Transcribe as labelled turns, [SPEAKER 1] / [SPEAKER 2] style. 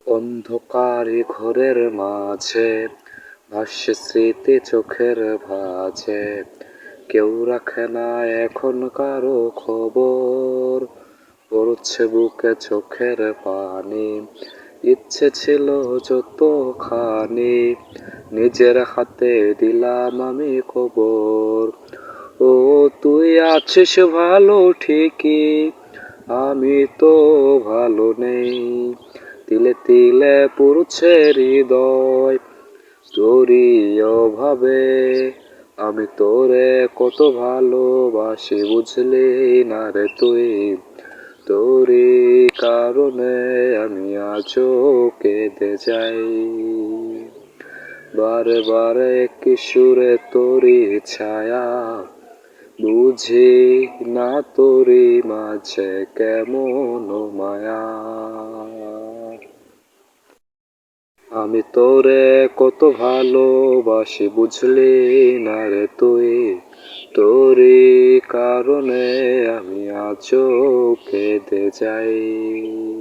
[SPEAKER 1] অন্ধকারে ঘরের মাঝে ভাসছে স্মৃতি চোখের ভাঁজে। কেউ রাখে না এখন কারো খবর, পড়ছে বুকে চোখের পানি। ইচ্ছে ছিল যতখানি, নিজের হাতে দিলাম আমি খবর। ও তুই আছিস ভালো ঠিকই, আমি তো ভালো নেই। তিলে তিলে পুড়ছে হৃদয়, তোরই অভাবে। আমি তোরে কত ভালোবাসি বুঝলি না রে তুই। তোরই কারণে আমি আজও কেঁদে যাই। বারে বারে কিশোরে তোরই ছায়া, বুঝি না তোরই মাঝে কেমন মায়া। আমি তোরে কত ভালোবাসি বুঝলি না রে তুই। তোরই কারণে আমি আজও কেঁদে যাই।